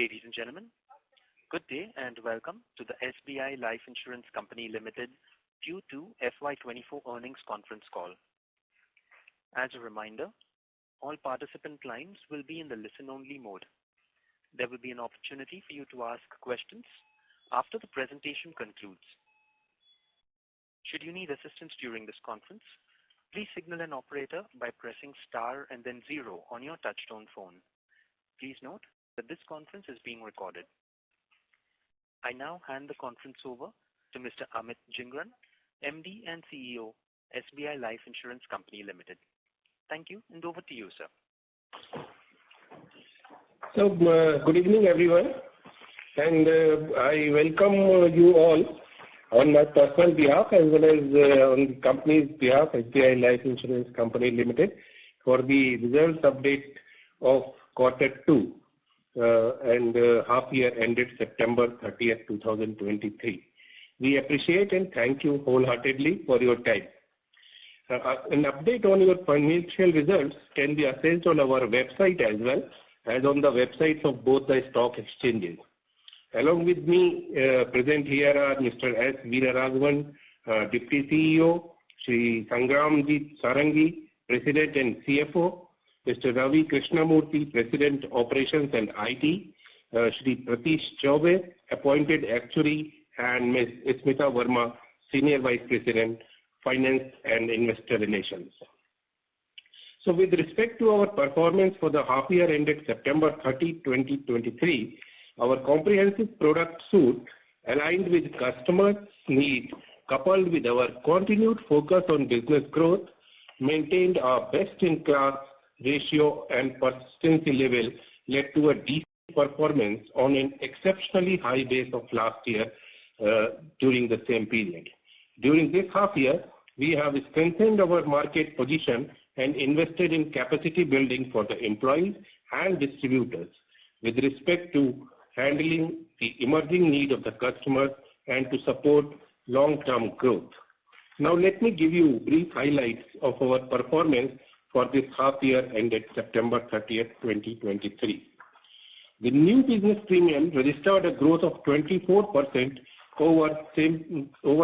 Ladies and gentlemen, good day and welcome to the SBI Life Insurance Company Limited Q2 FY24 earnings conference call. As a reminder, all participant lines will be in the listen-only mode. There will be an opportunity for you to ask questions after the presentation concludes. Should you need assistance during this conference, please signal an operator by pressing star and then 0 on your touchtone phone. Please note that this conference is being recorded. I now hand the conference over to Mr. Amit Jhingran, MD and CEO, SBI Life Insurance Company Limited. Thank you, and over to you, sir. So, good evening, everyone, and I welcome you all on my personal behalf as well as on the company's behalf, SBI Life Insurance Company Limited, for the results update of Q2 and half year ended September 30th, 2023. We appreciate and thank you wholeheartedly for your time. An update on your financial results can be accessed on our website as well as on the websites of both the stock exchanges. Along with me, present here are Mr. S. Veeraraghavan, Deputy CEO, Shri Sangramjit Sarangi, President and CFO, Mr. Ravi Krishnamurthy, President Operations and IT, Shri Pratish Chaubey, Appointed Actuary, and Ms. Smita Verma, Senior Vice President, Finance and Investor Relations. So with respect to our performance for the half year ended September 30, 2023, our comprehensive product suite aligned with customers' needs, coupled with our continued focus on business growth, maintained our best-in-class ratio and persistency level, led to a decent performance on an exceptionally high base of last year during the same period. During this half year, we have strengthened our market position and invested in capacity building for the employees and distributors with respect to handling the emerging need of the customers and to support long-term growth. Now let me give you brief highlights of our performance for this half year ended September 30th, 2023. The new business premium registered a growth of 24% over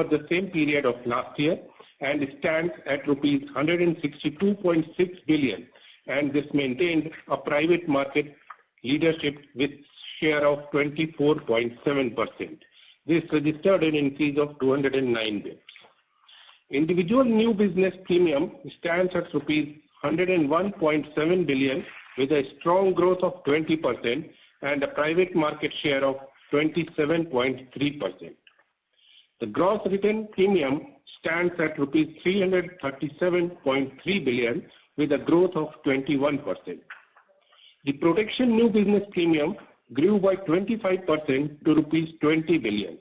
the same period of last year and stands at rupees 162.6 billion, and this maintained a private market leadership with share of 24.7%. This registered an increase of 209 bps. Individual new business premium stands at rupees 101.7 billion with a strong growth of 20% and a private market share of 27.3%. The gross written premium stands at rupees 337.3 billion with a growth of 21%. The protection new business premium grew by 25% to rupees 20 billion.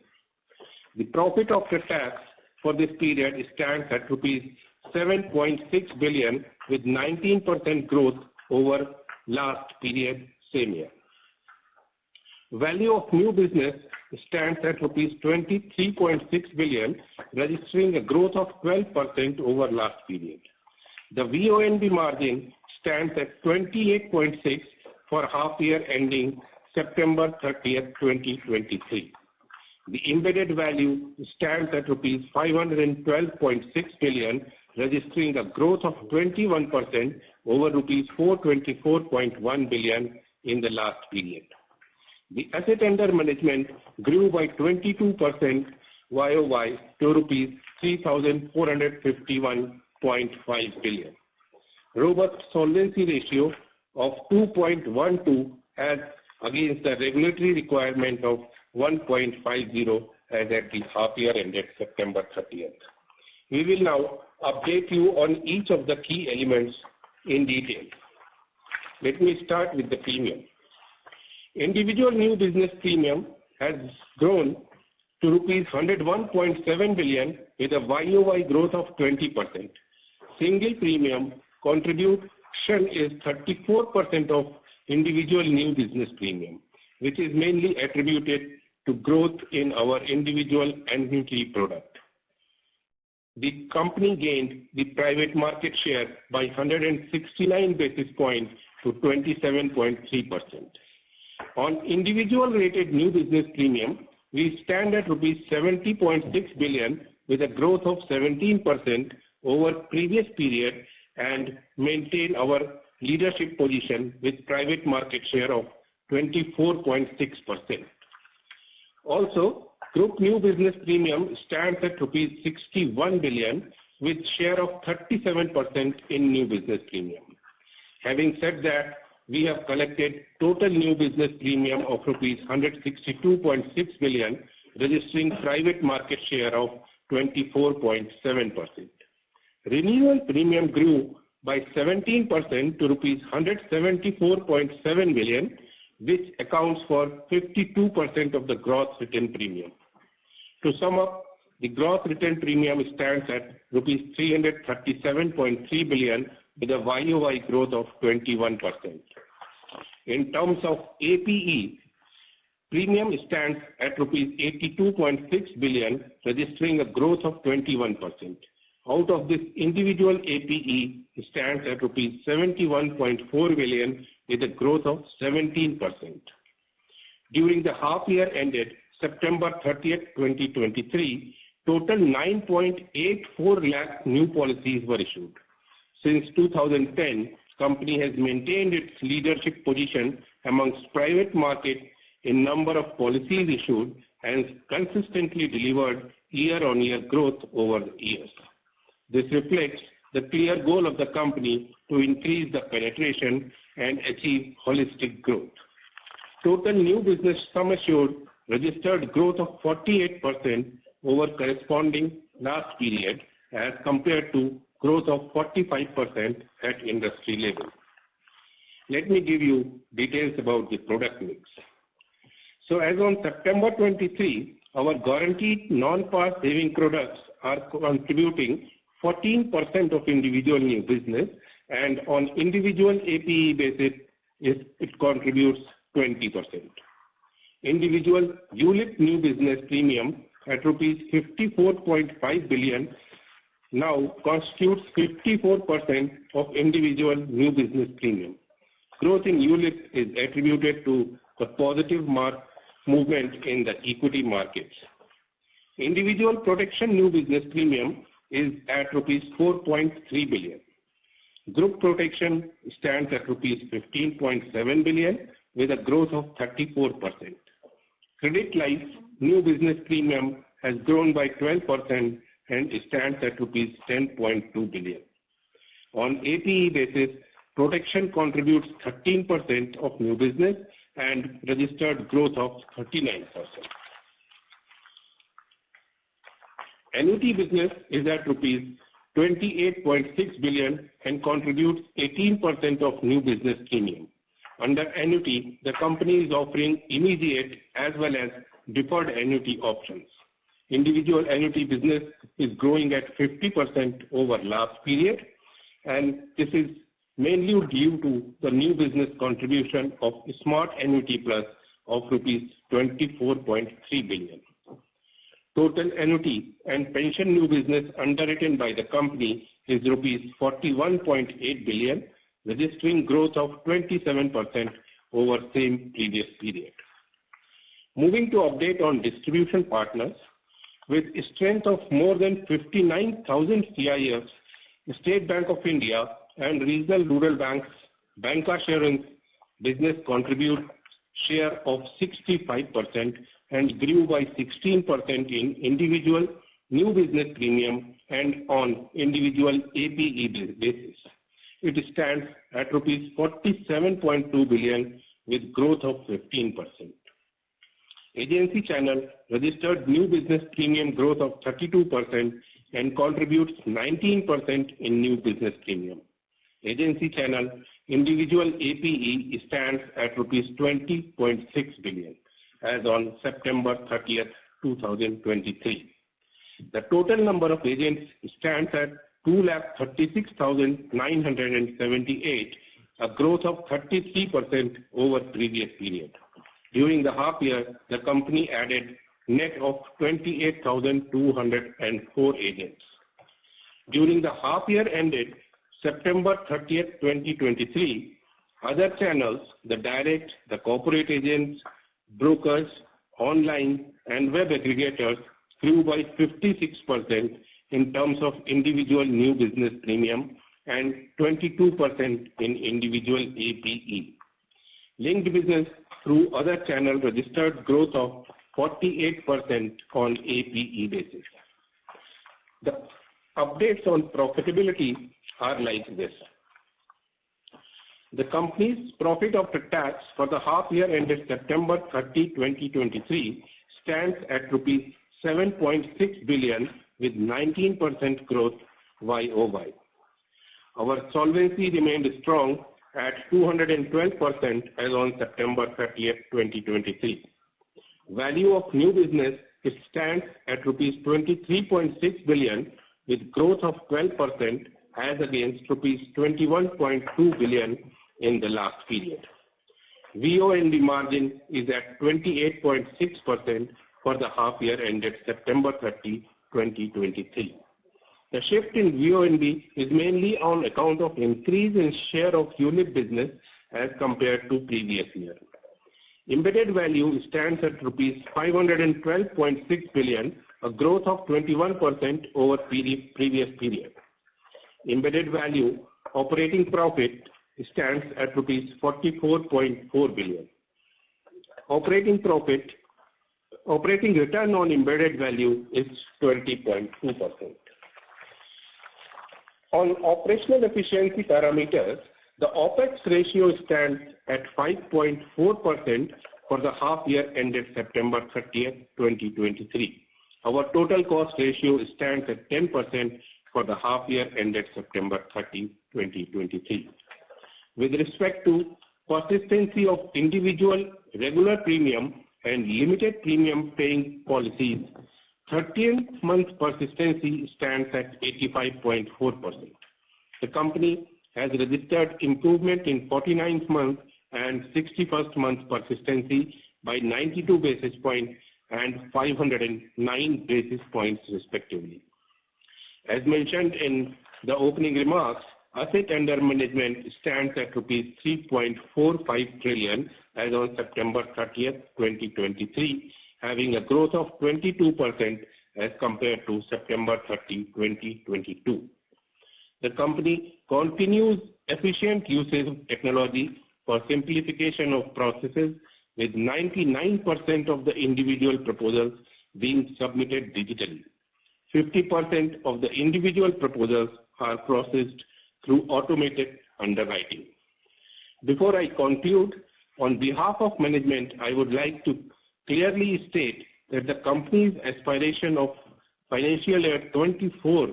The profit after tax for this period stands at rupees 7.6 billion with 19% growth over last period same year. Value of new business stands at rupees 23.6 billion, registering a growth of 12% over last period. The VONB margin stands at 28.6 for half year ending September 30th, 2023. The embedded value stands at rupees 512.6 billion, registering a growth of 21% over rupees 424.1 billion in the last period. The asset under management grew by 22% YOY to rupees 3,451.5 billion. Robust solvency ratio of 2.12 as against the regulatory requirement of 1.50 as at the half year ended September 30th. We will now update you on each of the key elements in detail. Let me start with the premium. Individual new business premium has grown to rupees 101.7 billion with a YOY growth of 20%. Single premium contribution is 34% of individual new business premium, which is mainly attributed to growth in our individual annuity product. The company gained the private market share by 169 basis points to 27.3%. On individual rated new business premium, we stand at rupees 70.6 billion with a growth of 17% over previous period and maintain our leadership position with private market share of 24.6%. Also, group new business premium stands at rupees 61 billion with share of 37% in new business premium. Having said that, we have collected total new business premium of rupees 162.6 billion, registering private market share of 24.7%. Renewal premium grew by 17% to rupees 174.7 billion, which accounts for 52% of the gross written premium. To sum up, the gross written premium stands at rupees 337.3 billion with a YOY growth of 21%. In terms of APE, premium stands at rupees 82.6 billion, registering a growth of 21%. Out of this, individual APE stands at rupees 71.4 billion with a growth of 17%. During the half year ended September 30th, 2023, total 9.84 lakh new policies were issued. Since 2010, company has maintained its leadership position amongst private market in number of policies issued and consistently delivered year-on-year growth over the years. This reflects the clear goal of the company to increase the penetration and achieve holistic growth. Total new business sum assured registered growth of 48% over corresponding last period as compared to growth of 45% at industry level. Let me give you details about the product mix. So as on September 23, our guaranteed non-par saving products are contributing 14% of individual new business, and on individual APE basis, it contributes 20%. Individual ULIP new business premium at rupees 54.5 billion now constitutes 54% of individual new business premium. Growth in ULIP is attributed to the positive movement in the equity markets. Individual protection new business premium is at rupees 4.3 billion. Group protection stands at rupees 15.7 billion with a growth of 34%. Credit life new business premium has grown by 12% and stands at rupees 10.2 billion. On APE basis, protection contributes 13% of new business and registered growth of 39%. Annuity business is at rupees 28.6 billion and contributes 18% of new business premium. Under annuity, the company is offering immediate as well as deferred annuity options. Individual annuity business is growing at 50% over last period, and this is mainly due to the new business contribution of Smart Annuity Plus of rupees 24.3 billion. Total annuity and pension new business underwritten by the company is rupees 41.8 billion, registering growth of 27% over same previous period. Moving to update on distribution partners, with a strength of more than 59,000 CIFs, State Bank of India and regional rural banks, bancassurance business contribute share of 65% and grew by 16% in individual new business premium and on individual APE basis. It stands at rupees 47.2 billion with growth of 15%. Agency channel registered new business premium growth of 32% and contributes 19% in new business premium. Agency channel individual APE stands at rupees 20.6 billion as on September 30th, 2023. The total number of agents stands at 236,978, a growth of 33% over previous period. During the half year, the company added net of 28,204 agents. During the half year ended September 30th, 2023, Other channels, the direct, the corporate agents, brokers, online, and web aggregators grew by 56% in terms of individual new business premium and 22% in individual APE. Linked business through other channels registered growth of 48% on APE basis. The updates on profitability are like this. The company's profit after tax for the half year ended September 30, 2023 stands at rupees 7.6 billion with 19% growth YOY. Our solvency remained strong at 212% as on September 30, 2023. Value of new business stands at rupees 23.6 billion with growth of 12% as against rupees 21.2 billion in the last period. VONB margin is at 28.6% for the half year ended September 30, 2023. The shift in VONB is mainly on account of increase in share of unit business as compared to previous year. Embedded value stands at rupees 512.6 billion, a growth of 21% over previous period. Embedded value operating profit stands at rupees 44.4 billion. Operating return on embedded value is 20.2%. On operational efficiency parameters, the OPEX ratio stands at 5.4% for the half year ended September 30, 2023. Our total cost ratio stands at 10% for the half year ended September 30, 2023. With respect to persistency of individual regular premium and limited premium paying policies, 13th month persistency stands at 85.4%. The company has registered improvement in 49th month and 61st month persistency by 92 basis points and 509 basis points respectively. As mentioned in the opening remarks, asset under management stands at rupees 3.45 trillion as on September 30, 2023, having a growth of 22% as compared to September 30, 2022. The company continues efficient usage of technology for simplification of processes, with 99% of the individual proposals being submitted digitally. 50% of the individual proposals are processed through automated underwriting. Before I conclude, on behalf of management, I would like to clearly state that the company's aspiration of financial year 24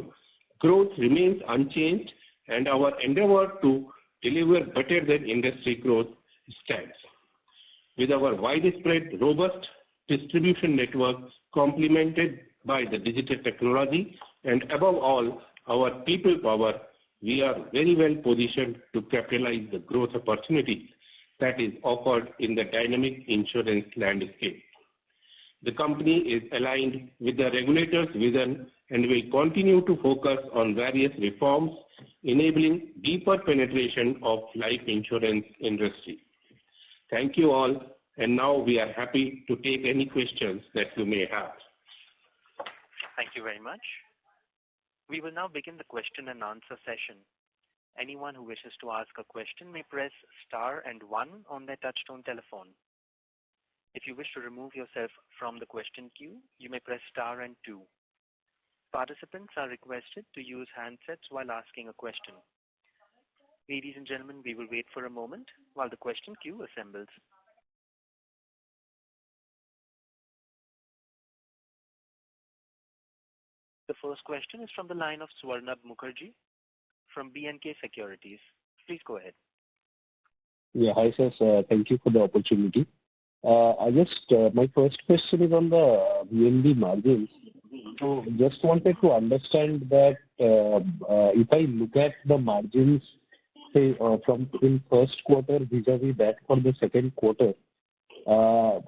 growth remains unchanged, and our endeavor to deliver better than industry growth stands. With our widespread, robust distribution network complemented by the digital technology and above all our people power, we are very well positioned to capitalize the growth opportunities that is offered in the dynamic insurance landscape. The company is aligned with the regulator's vision and will continue to focus on various reforms enabling deeper penetration of life insurance industry. Thank you all, and now we are happy to take any questions that you may have. Thank you very much. We will now begin the question and answer session. Anyone who wishes to ask a question may press star and 1 on their touchtone telephone. If you wish to remove yourself from the question queue, you may press star and 2. Participants are requested to use handsets while asking a question. Ladies and gentlemen, we will wait for a moment while the question queue assembles. The first question is from the line of Swarnabh Mukherjee from B&K Securities. Please go ahead. Yeah, hi sir. Thank you for the opportunity. My first question is on the VNB margins. So just wanted to understand that if I look at the margins, say from in first quarter vis-a-vis that for the second quarter,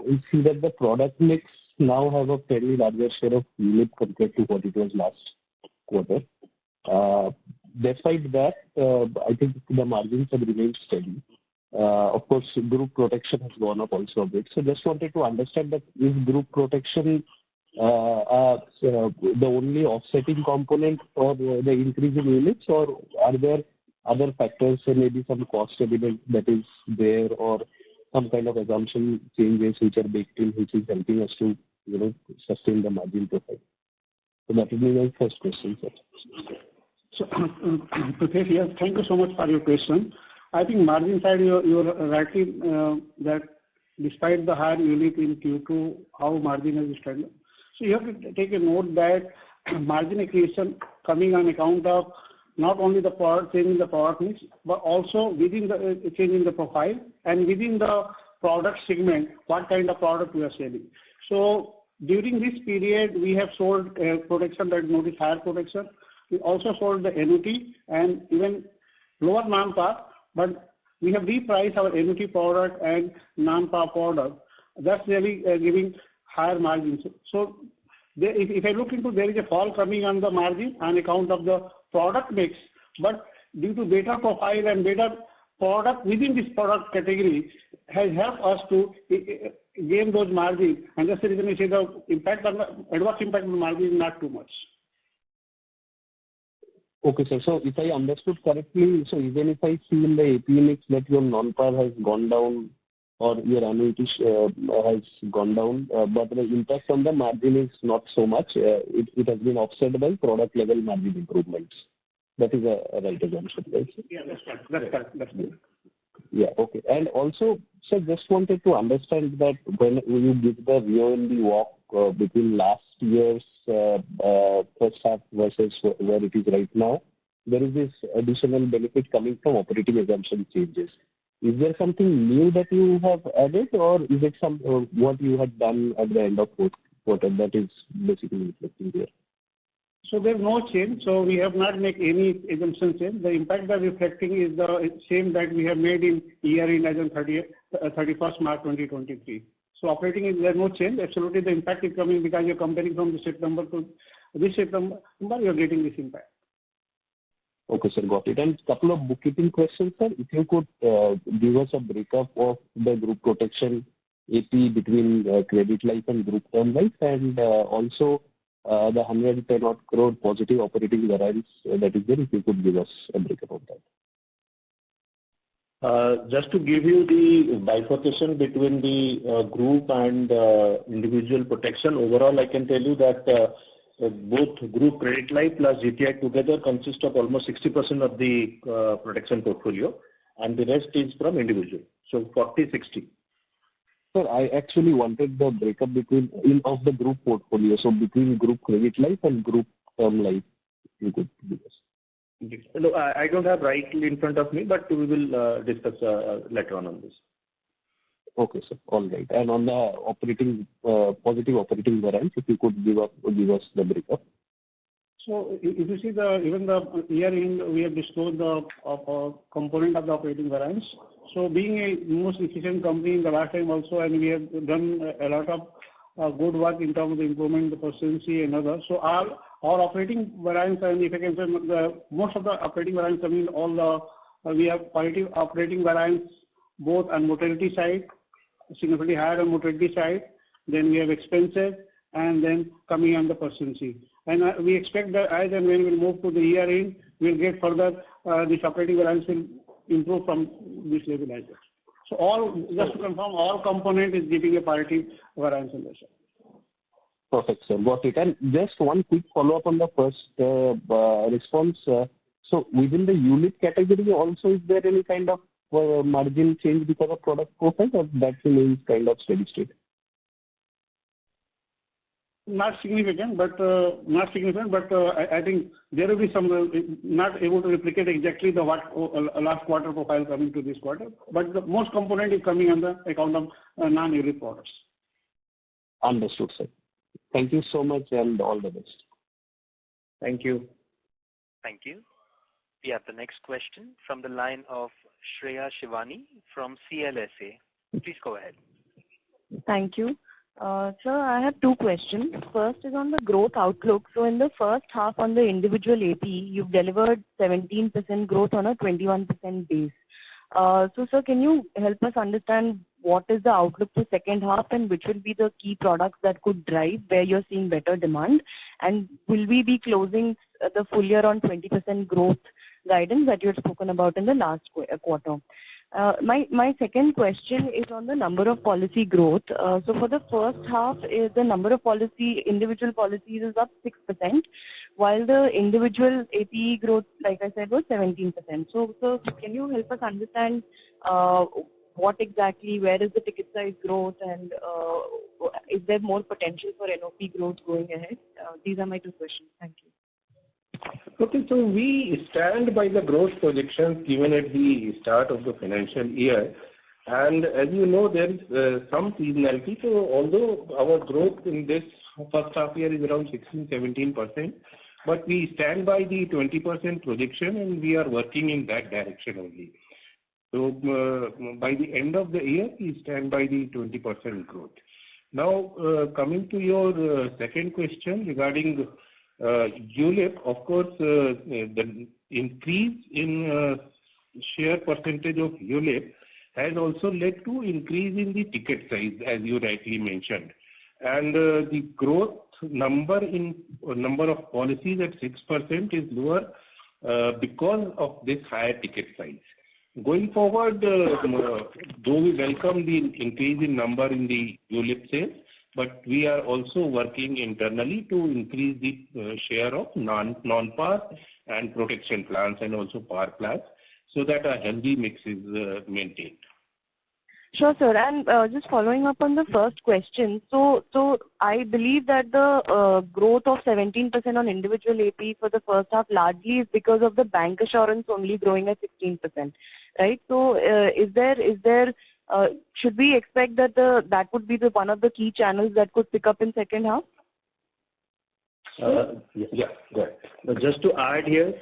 we see that the product mix now have a fairly larger share of ULIP compared to what it was last quarter. Despite that, I think the margins have remained steady. Of course, group protection has gone up also a bit. So just wanted to understand that is group protection the only offsetting component for the increase in units, or are there other factors, maybe some cost element that is there, or some kind of assumption changes which are baked in, which is helping us to sustain the margin profile? So that would be my first question, sir. So, Pritesh, yes, thank you so much for your question. I think margin side, you're rightly that despite the higher unit in Q2, how margin has strengthened. So you have to take a note that margin accretion coming on account of not only the product change in the product mix, but also within the change in the profile and within the product segment, what kind of product we are selling. So during this period, we have sold protection that notice higher protection. We also sold the annuity and even lower non-par, but we have repriced our annuity product and non-par product. That's really giving higher margins. So if I look into, there is a fall coming on the margin on account of the product mix, but due to better profile and better product within this product category has helped us to gain those margins. And that's the reason we say the impact on the adverse impact on the margin is not too much. Okay, sir. So if I understood correctly, so even if I see in the AP mix that your non-par has gone down or your annuity has gone down, but the impact on the margin is not so much. It has been offset by product level margin improvements. That is a right assumption, right? Yeah, that's correct. That's correct. That's correct. Yeah, okay. And also, sir, just wanted to understand that when you give the VONB walk between last year's first half versus where it is right now, there is this additional benefit coming from operating assumption changes. Is there something new that you have added, or is it some what you had done at the end of fourth quarter that is basically reflecting here? So there's no change. So we have not made any assumption change. The impact that reflecting is the same that we have made in year end as on 31st March 2023. So operating is there's no change. Absolutely, the impact is coming because you're comparing from the September to this September, you're getting this impact. Okay, sir, got it. And couple of bookkeeping questions, sir. If you could give us a breakup of the group protection AP between credit life and group term life, and also the 110 odd crore positive operating variance that is there, if you could give us a breakup of that. Just to give you the bifurcation between the group and individual protection, overall I can tell you that both group credit life plus GTI together consist of almost 60% of the protection portfolio, and the rest is from individual. So 40-60. Sir, I actually wanted the breakup of the group portfolio. So between group credit life and group term life, you could give us. No, I don't have right in front of me, but we will discuss later on this. Okay, sir. All right. And on the positive operating variance, if you could give us the breakup. So if you see even the year end, we have disclosed the component of the operating variance. So being a most efficient company in the last time also, and we have done a lot of good work in terms of the improvement, the persistency and others. So our operating variance, and if I can say, most of the operating variance coming we have positive operating variance both on mortality side, significantly higher on mortality side. Then we have expenses, and then coming on the persistency. And we expect that as and when we move to the year end, we'll get further this operating variance will improve from this level as well. So just to confirm, all component is giving a positive variance in this. Perfect, sir. Got it. And just one quick follow-up on the first response. So within the unit category also, is there any kind of margin change because of product profile, or that remains kind of steady state? Not significant, but I think there will be some not able to replicate exactly the last quarter profile coming to this quarter, but the most component is coming on the account of non-unit products. Understood, sir. Thank you so much, and all the best. Thank you. Thank you. We have the next question from the line of Shreya Shivani from CLSA. Please go ahead. Thank you. Sir, I have two questions. First is on the growth outlook. So in the first half on the individual AP, you've delivered 17% growth on a 21% base. So, sir, can you help us understand what is the outlook for second half and which will be the key products that could drive where you're seeing better demand? And will we be closing the full year on 20% growth guidance that you had spoken about in the last quarter? My second question is on the number of policy growth. So for the first half, the number of individual policies is up 6%, while the individual APE growth, like I said, was 17%. So can you help us understand what exactly, where is the ticket size growth, and is there more potential for NOP growth going ahead? These are my two questions. Thank you. Okay, so we stand by the growth projections given at the start of the financial year. And as you know, there is some seasonality. So although our growth in this first half year is around 16-17%, but we stand by the 20% projection and we are working in that direction only. So by the end of the year, we stand by the 20% growth. Now, coming to your second question regarding ULIP, of course, the increase in share percentage of ULIP has also led to increase in the ticket size, as you rightly mentioned. And the growth number in number of policies at 6% is lower because of this higher ticket size. Going forward, though we welcome the increase in number in the ULIP sales, but we are also working internally to increase the share of non-par and protection plans and also par plans so that a healthy mix is maintained. Sure, sir. And just following up on the first question, so I believe that the growth of 17% on individual AP for the first half largely is because of the bank assurance only growing at 16%, right? So should we expect that that would be one of the key channels that could pick up in second half? Yeah. But just to add here,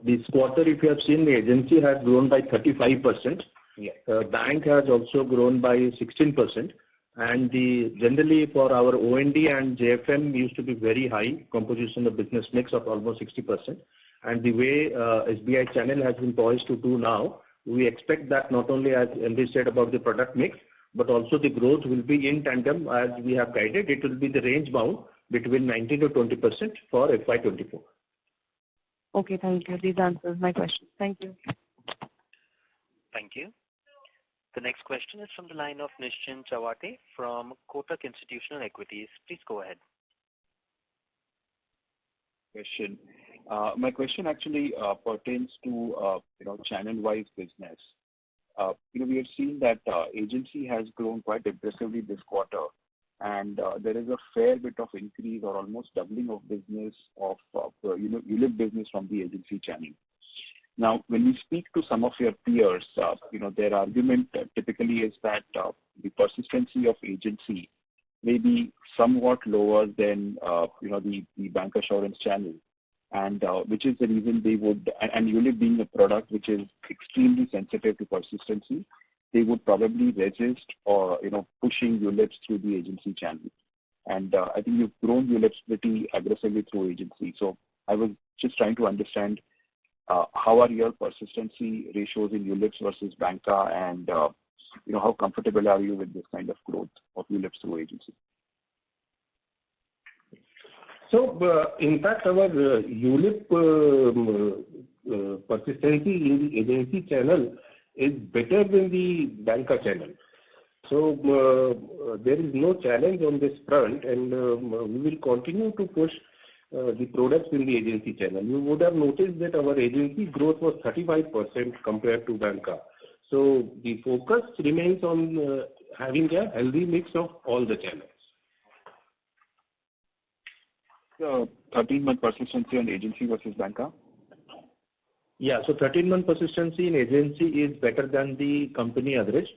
this quarter, if you have seen, the agency has grown by 35%. Yeah. Bank has also grown by 16%. And generally for our OND and JFM used to be very high composition of business mix of almost 60%. And the way SBI channel has been poised to do now, we expect that not only as MD said about the product mix, but also the growth will be in tandem as we have guided. It will be the range bound between 19 to 20% for FY24. Okay, thank you. These answers my question. Thank you. Thank you. The next question is from the line of Nischint Chawathe from Kotak Institutional Equities. Please go ahead. My question actually pertains to channel-wise business. We have seen that agency has grown quite aggressively this quarter, and there is a fair bit of increase or almost doubling of business of ULIP business from the agency channel. Now, when we speak to some of your peers, their argument typically is that the persistency of agency may be somewhat lower than the bank assurance channel, and which is the reason they would, and ULIP being a product which is extremely sensitive to persistency, they would probably resist or pushing ULIPs through the agency channel. And I think you've grown ULIPs pretty aggressively through agency. So I was just trying to understand how are your persistency ratios in ULIPs versus banca, and how comfortable are you with this kind of growth of ULIPs through agency? So, in fact, our ULIP persistency in the agency channel is better than the banca channel. So, there is no challenge on this front, and we will continue to push the products in the agency channel. You would have noticed that our agency growth was 35% compared to banca. So, the focus remains on having a healthy mix of all the channels. 13-month persistency on agency versus banca? Yeah, so 13-month persistency in agency is better than the company average.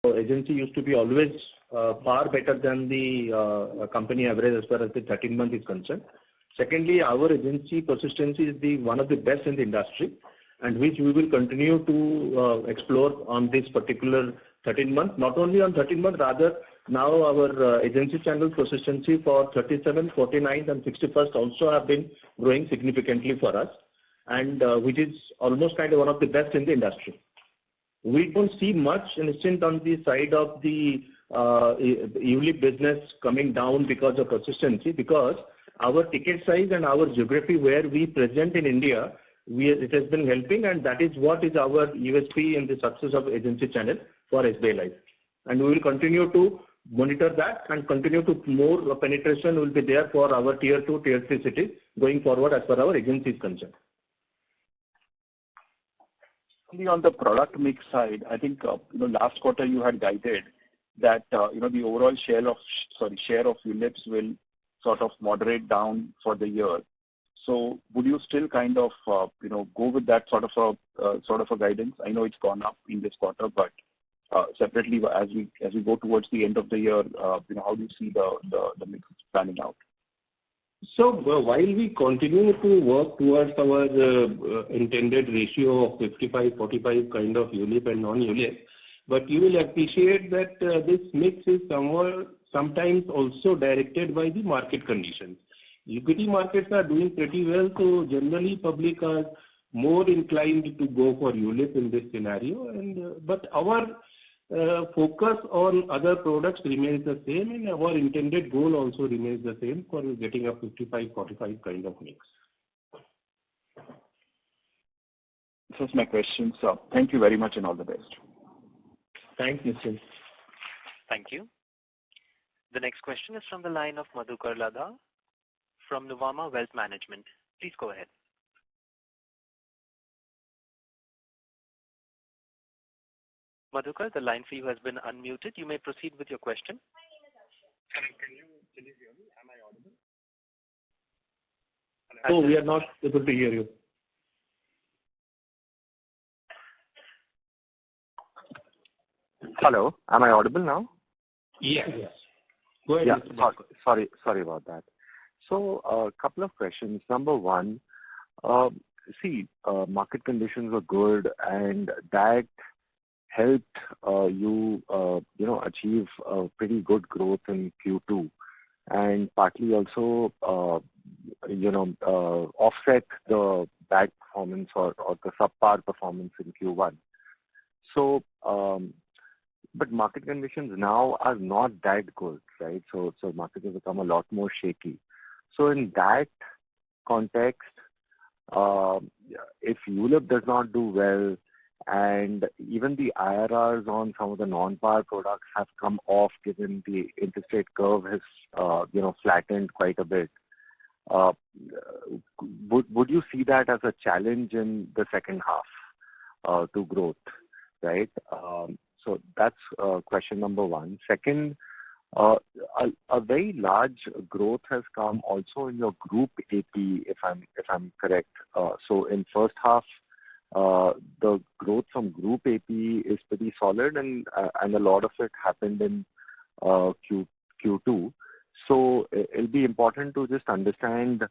So agency used to be always far better than the company average as far as the 13-month is concerned. Secondly, our agency persistency is one of the best in the industry, and which we will continue to explore on this particular 13-month. Not only on 13-month, rather now our agency channel persistency for 37th, 49th, and 61st also have been growing significantly for us, and which is almost kind of one of the best in the industry. we don't see much instant on the side of the ULIP business coming down because of persistency, because our ticket size and our geography where we present in India, it has been helping, and that is what is our USP in the success of agency channel for SBI Life. And we will continue to monitor that and continue to more penetration will be there for our tier 2, tier 3 cities going forward as per our agency is concerned. On the product mix side, I think last quarter you had guided that the overall share of ULIPs will sort of moderate down for the year. So would you still kind of go with that sort of a guidance? I know it's gone up in this quarter, but separately as we go towards the end of the year, how do you see the mix panning out? So while we continue to work towards our intended ratio of 55-45 kind of ULIP and non-ULIP, but you will appreciate that this mix is sometimes also directed by the market conditions. Equity markets are doing pretty well, so generally public are more inclined to go for ULIP in this scenario. But our focus on other products remains the same, and our intended goal also remains the same for getting a 55-45 kind of mix. This is my question, sir. Thank you very much and all the best. Thanks, Nischint. Thank you. The next question is from the line of Madhukar Ladha from Nuvama Wealth Management. Please go ahead. Madhukar, the line for you has been unmuted. You may proceed with your question. Can you hear me? Am I audible? No, we are not able to hear you. Hello, am I audible now? Yes. Go ahead. Yeah, sorry about that. So a couple of questions. Number one, market conditions were good, and that helped you achieve a pretty good growth in Q2, and partly also offset the bad performance or the subpar performance in Q1. So but market conditions now are not that good, right? So market has become a lot more shaky. So in that context, if ULIP does not do well, and even the IRRs on some of the non-par products have come off, given the interest rate curve has flattened quite a bit, would you see that as a challenge in the second half to growth, right? So that's question number one. Second, a very large growth has come also in your group AP, if I'm correct. So in first half, the growth from group AP is pretty solid, and a lot of it happened in Q2. So it'll be important to just understand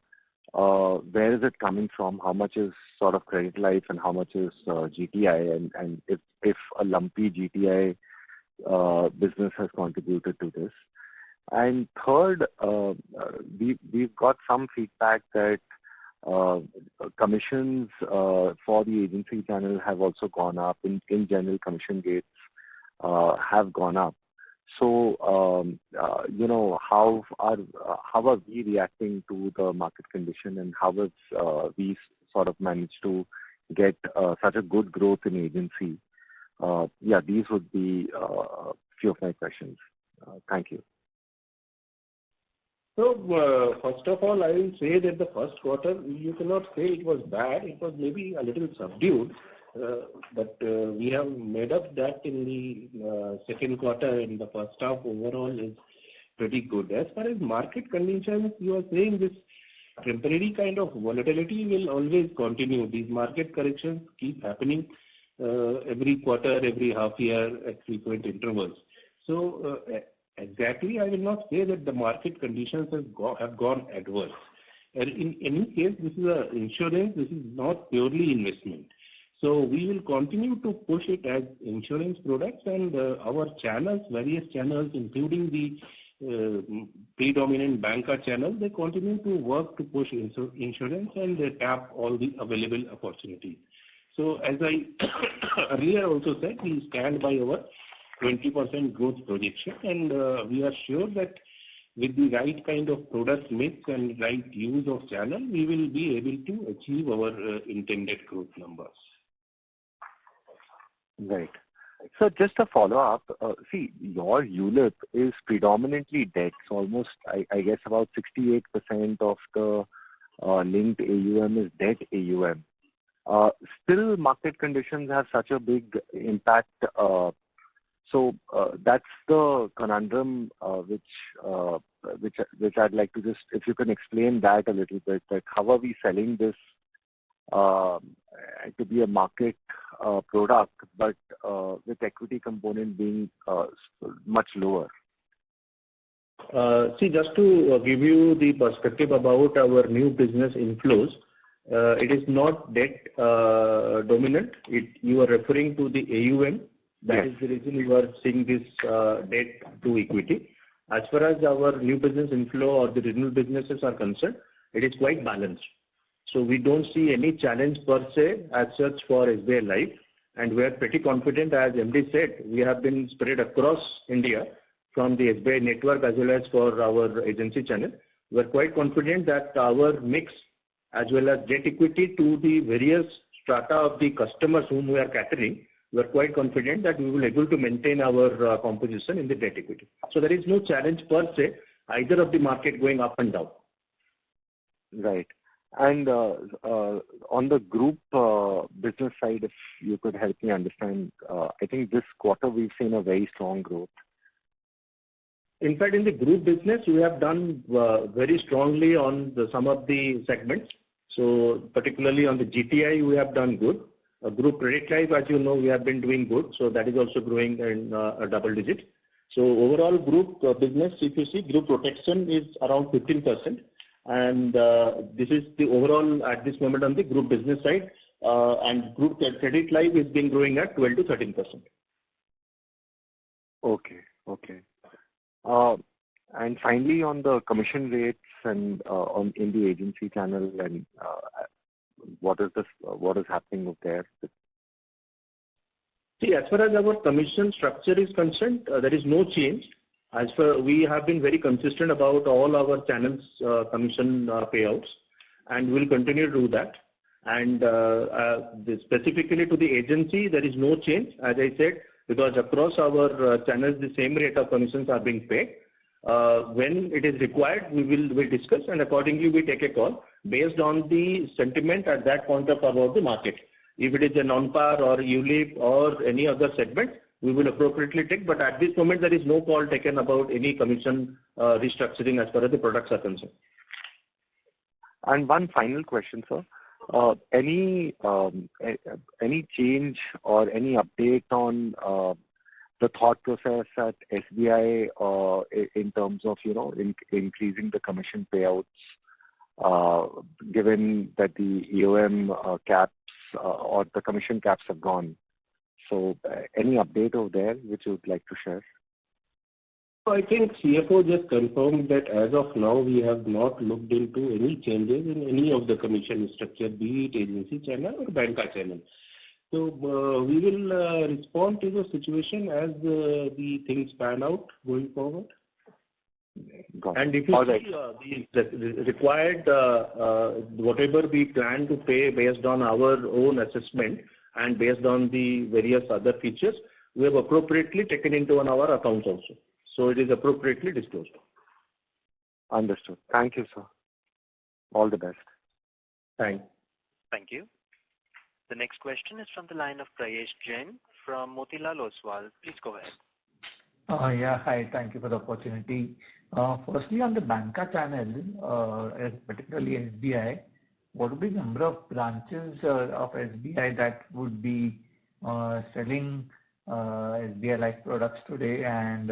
where is it coming from, how much is sort of credit life and how much is GTI, and if a lumpy GTI business has contributed to this. And third, we've got some feedback that commissions for the agency channel have also gone up. In general, commission rates have gone up. So how are we reacting to the market condition, and how have we sort of managed to get such a good growth in agency? These would be a few of my questions. Thank you. So, first of all, I will say that the first quarter, you cannot say it was bad. It was maybe a little subdued, but we have made up that in the second quarter, and the first half overall is pretty good. As far as market conditions, you are saying this temporary kind of volatility will always continue. These market corrections keep happening every quarter, every half year at frequent intervals. So, exactly, I will not say that the market conditions have gone adverse. And in any case, this is insurance. This is not purely investment. So we will continue to push it as insurance products, and our channels, various channels, including the predominant banker channel, they continue to work to push insurance, and they tap all the available opportunities. So as I earlier also said, we stand by our 20% growth projection, and we are sure that with the right kind of product mix and right use of channel, we will be able to achieve our intended growth numbers. Right. So just a follow-up. See, your ULIP is predominantly debt. So almost, I guess, about 68% of the linked AUM is debt AUM. Still, market conditions have such a big impact. So that's the conundrum which I'd like to just, if you can explain that a little bit, that how are we selling this to be a market product, but with equity component being much lower? See, just to give you the perspective about our new business inflows, it is not debt dominant. You are referring to the AUM. That is the reason you are seeing this debt to equity. As far as our new business inflow or the renewal businesses are concerned, it is quite balanced. So we don't see any challenge per se as such for SBI Life, and we are pretty confident, as MD said, we have been spread across India from the SBI network as well as for our agency channel. We are quite confident that our mix as well as debt equity to the various strata of the customers whom we are catering, we are quite confident that we will be able to maintain our composition in the debt equity. So there is no challenge per se, either of the market going up and down. Right. And on the group business side, if you could help me understand, I think this quarter we've seen a very strong growth. In fact, in the group business, we have done very strongly on some of the segments. So particularly on the GTI, we have done good. Group credit life, as you know, we have been doing good. So that is also growing in a double digit. So overall group business, if you see, group protection is around 15%. And this is the overall at this moment on the group business side. And group credit life is been growing at 12 to 13%. Okay. Okay. And finally, on the commission rates and in the agency channel, and what is happening with there? See, as far as our commission structure is concerned, there is no change. As for we have been very consistent about all our channels commission payouts, and we'll continue to do that. And specifically to the agency, there is no change, as I said, because across our channels, the same rate of commissions are being paid. When it is required, we'll discuss, and accordingly we take a call based on the sentiment at that point of about the market. If it is a non-par or ULIP or any other segment, we will appropriately take. But at this moment, there is no call taken about any commission restructuring as far as the products are concerned. And one final question, sir. Any change or any update on the thought process at SBI in terms of increasing the commission payouts, given that the EOM caps or the commission caps have gone? So any update over there which you would like to share? I think CFO just confirmed that as of now, we have not looked into any changes in any of the commission structure, be it agency channel or banca channel. So we will respond to the situation as the things pan out going forward. And if you see the required, whatever we plan to pay based on our own assessment and based on the various other features, we have appropriately taken into on our accounts also. So it is appropriately disclosed. Understood. Thank you, sir. All the best. Thanks. Thank you. The next question is from the line of Prayesh Jain from Motilal Oswal. Please go ahead. Yeah, hi. Thank you for the opportunity. Firstly, on the banca channel, particularly SBI, what would be the number of branches of SBI that would be selling SBI Life products today, and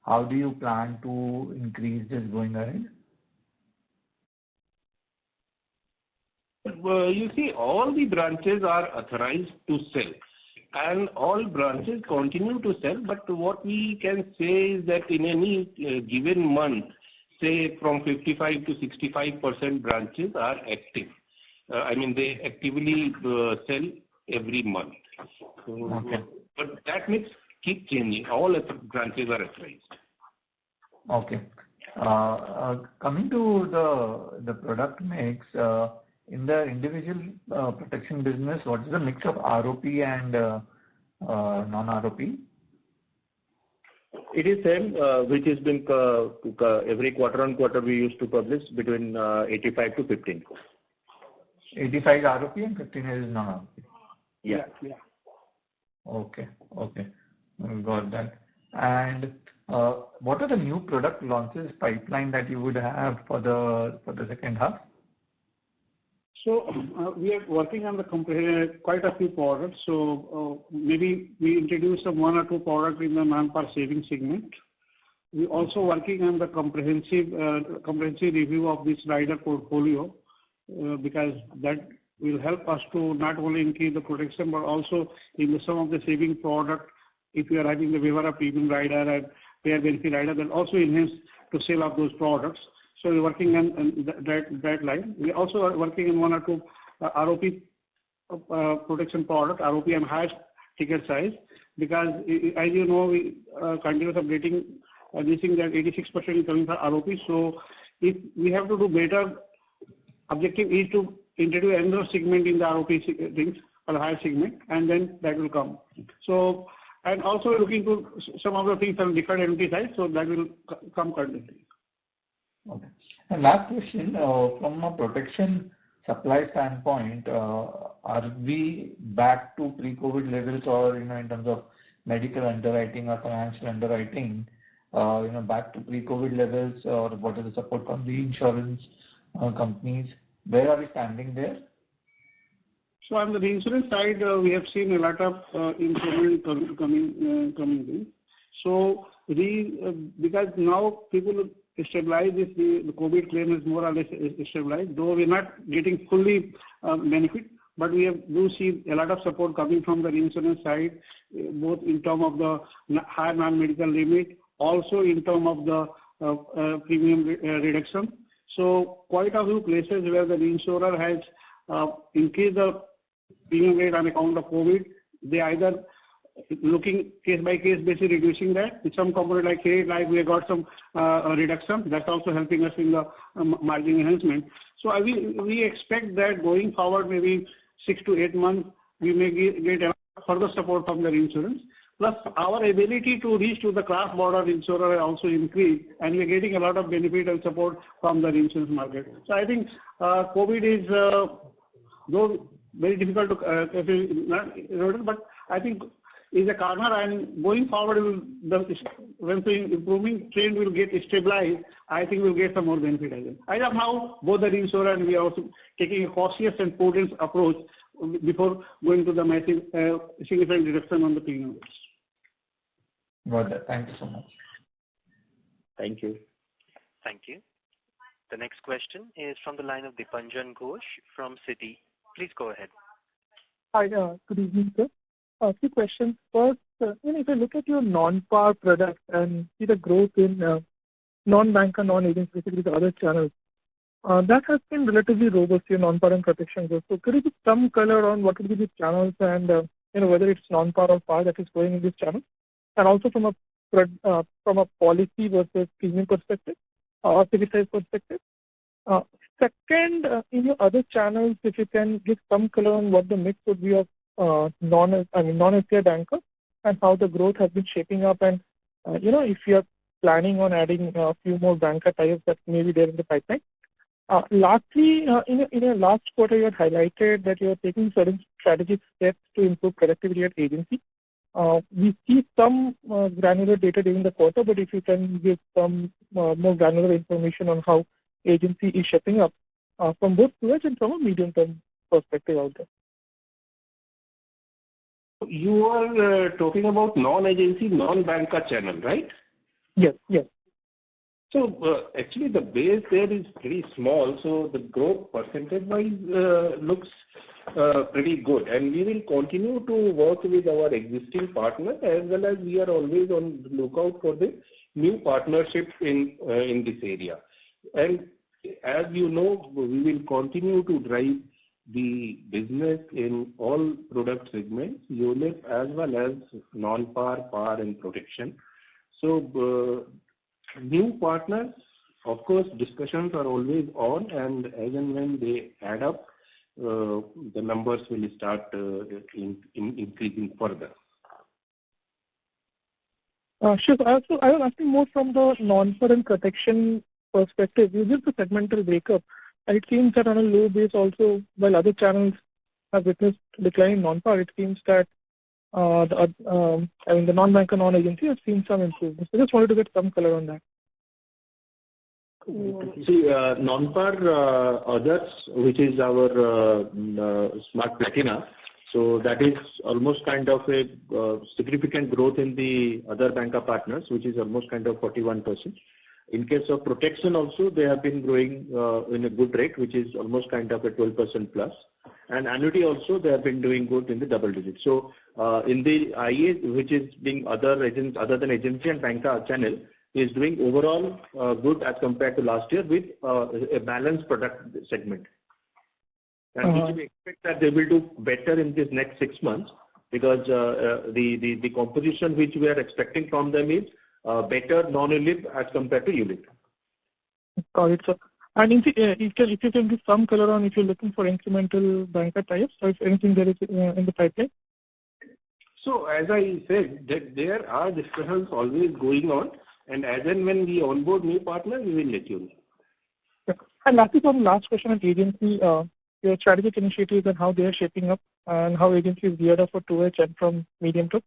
how do you plan to increase this going ahead? You see, all the branches are authorized to sell, and all branches continue to sell. But what we can say is that in any given month, say from 55 to 65% branches are active. I mean, they actively sell every month. So, Okay. but that mix keep changing. All branches are authorized. Okay. Coming to the product mix, in the individual protection business, what is the mix of ROP and non-ROP? It is same, which has been every quarter on quarter we used to publish between 85 to 15. 85 ROP and 15 is non-ROP. Yeah. Okay. Got that. And what are the new product launches pipeline that you would have for the second half? So we are working on quite a few products. So maybe we introduce some one or two products in the non-par savings segment. We also working on the comprehensive review of this rider portfolio because that will help us to not only increase the protection but also in some of the saving product. If we are having the waiver of premium rider and pair benefit rider, then also enhance to sale of those products. So we're working on that line. We also are working on one or two ROP protection product, ROP and higher ticket size, because as you know, we continuous updating this thing that 86% is coming from ROP. So if we have to do better, objective is to introduce another segment in the ROP things or higher segment, and then that will come. So and also looking to some of the things on different entity side, so that will come currently. Okay. And last question, from a protection supply standpoint, are we back to pre-COVID levels or, in terms of medical underwriting or financial underwriting, back to pre-COVID levels, or what is the support from the insurance companies? Where are we standing there? So on the insurance side, we have seen a lot of improvement coming in. So because now people stabilize this, the COVID claim is more or less stabilized, though we're not getting fully benefit, but we do see a lot of support coming from the insurance side, both in terms of the higher non-medical limit, also in terms of the premium reduction. So quite a few places where the insurer has increased the premium rate on account of COVID, they either looking case by case basis reducing that. With some component like credit life, we have got some reduction. That's also helping us in the margin enhancement. So we expect that going forward, maybe 6 to 8 months, we may get further support from the insurance. Plus, our ability to reach to the class border insurer also increased, and we're getting a lot of benefit and support from the insurance market. So I think COVID is, though very difficult to, but I think is a corner, and going forward, when the improving trend will get stabilized, I think we'll get some more benefit as well. As of now, both the insurer and we are also taking a cautious and prudent approach before going to the massive significant reduction on the premium rates. Got that. Thank you so much. Thank you. Thank you. The next question is from the line of Dipanjan Ghosh from Citi. Please go ahead. Hi, good evening, sir. A few questions. First, if you look at your non-par products and see the growth in non-banker, non-agents, basically the other channels, that has been relatively robust, your non-par and protection growth. So could you give some color on what would be the channels and whether it's non-par or par that is growing in this channel, and also from a policy versus premium perspective or ticket size perspective? Second, in your other channels, if you can give some color on what the mix would be of non-SBI banker and how the growth has been shaping up, and if you are planning on adding a few more banker types that may be there in the pipeline. Lastly, in your last quarter, you had highlighted that you are taking certain strategic steps to improve productivity at agency. We see some granular data during the quarter, but if you can give some more granular information on how agency is shaping up from both towards and from a medium-term perspective out there. You are talking about non-agency, non-banker channel, right? Yes. So actually the base there is pretty small, so the growth percentage-wise looks pretty good, and we will continue to work with our existing partners, as well as we are always on the lookout for the new partnerships in this area. And as you know, we will continue to drive the business in all product segments, ULIP as well as non-par, par and protection. So new partners, of course, discussions are always on, and as and when they add up, the numbers will start increasing further. Sure. I was asking more from the non-par and protection perspective. You give the segmental breakup, and it seems that on a low base also, while other channels have witnessed decline in non-par, it seems that the non-banker, non-agency has seen some improvements. I just wanted to get some color on that. See, non-par others, which is our Smart Platina, so that is almost kind of a significant growth in the other banker partners, which is almost kind of 41%. In case of protection also, they have been growing in a good rate, which is almost kind of a 12% plus. And annuity also, they have been doing good in the double digits. So in the IA, which is being other than agency and banker channel, is doing overall good as compared to last year with a balanced product segment. And we expect that they will do better in this next 6 months because the composition which we are expecting from them is better non-ULIP as compared to ULIP. Got it, sir. And if you can give some color on if you're looking for incremental banker types or if anything there is in the pipeline. So as I said, that there are discussions always going on, and as and when we onboard new partners, we will let you know. Yeah. And lastly, one last question on agency, your strategic initiatives and how they are shaping up and how agency is geared up for 2H and from medium term.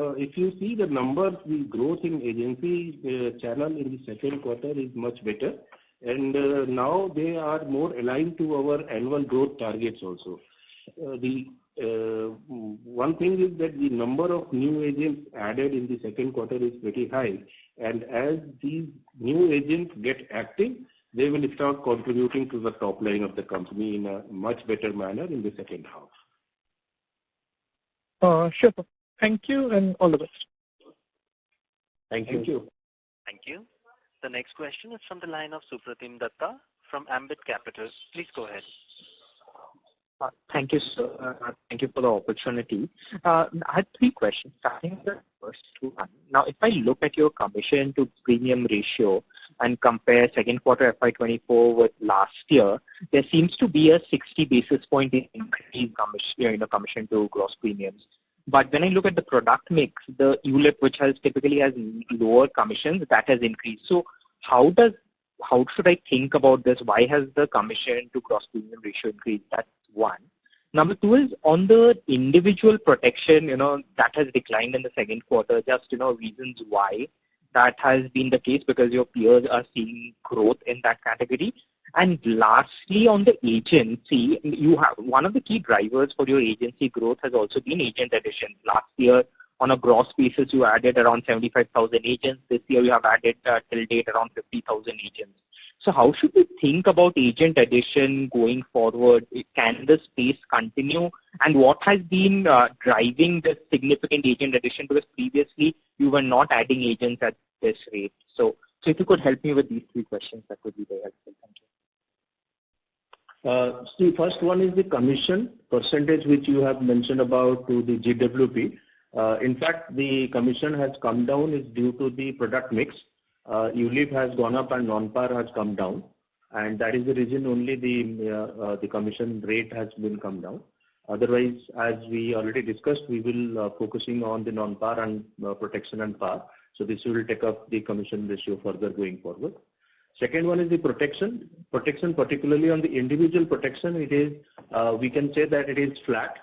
If you see the numbers, the growth in agency channel in the second quarter is much better, and now they are more aligned to our annual growth targets also. One thing is that the number of new agents added in the second quarter is pretty high, and as these new agents get active, they will start contributing to the top line of the company in a much better manner in the second half. Sure. Thank you and all the best. Thank you. Thank you. The next question is from the line of Supratim Datta from Ambit Capital. Please go ahead. Thank you, sir. Thank you for the opportunity. I had 3 questions. Starting with the first one. Now, if I look at your commission to premium ratio and compare second quarter FY24 with last year, there seems to be a 60 basis point increase commission to gross premiums. But when I look at the product mix, the ULIP, which typically has lower commissions, that has increased. So how should I think about this? Why has the commission to gross premium ratio increased? That's one. Number 2 is on the individual protection, that has declined in the second quarter. Just, reasons why that has been the case, because your peers are seeing growth in that category. And lastly, on the agency, you have one of the key drivers for your agency growth has also been agent addition. Last year, on a gross basis, you added around 75,000 agents. This year, you have added till date around 50,000 agents. So how should we think about agent addition going forward? Can this pace continue? And what has been driving the significant agent addition? Because previously, you were not adding agents at this rate. So if you could help me with these 3 questions, that would be very helpful. Thank you. The first one is the commission percentage which you have mentioned about to the GWP. In fact, the commission has come down is due to the product mix. ULIP has gone up and non-par has come down, and that is the reason only the commission rate has been come down. Otherwise, as we already discussed, we will focusing on the non-par and protection and par. So this will take up the commission ratio further going forward. Second one is the protection. Protection, particularly on the individual protection, it is we can say that it is flat.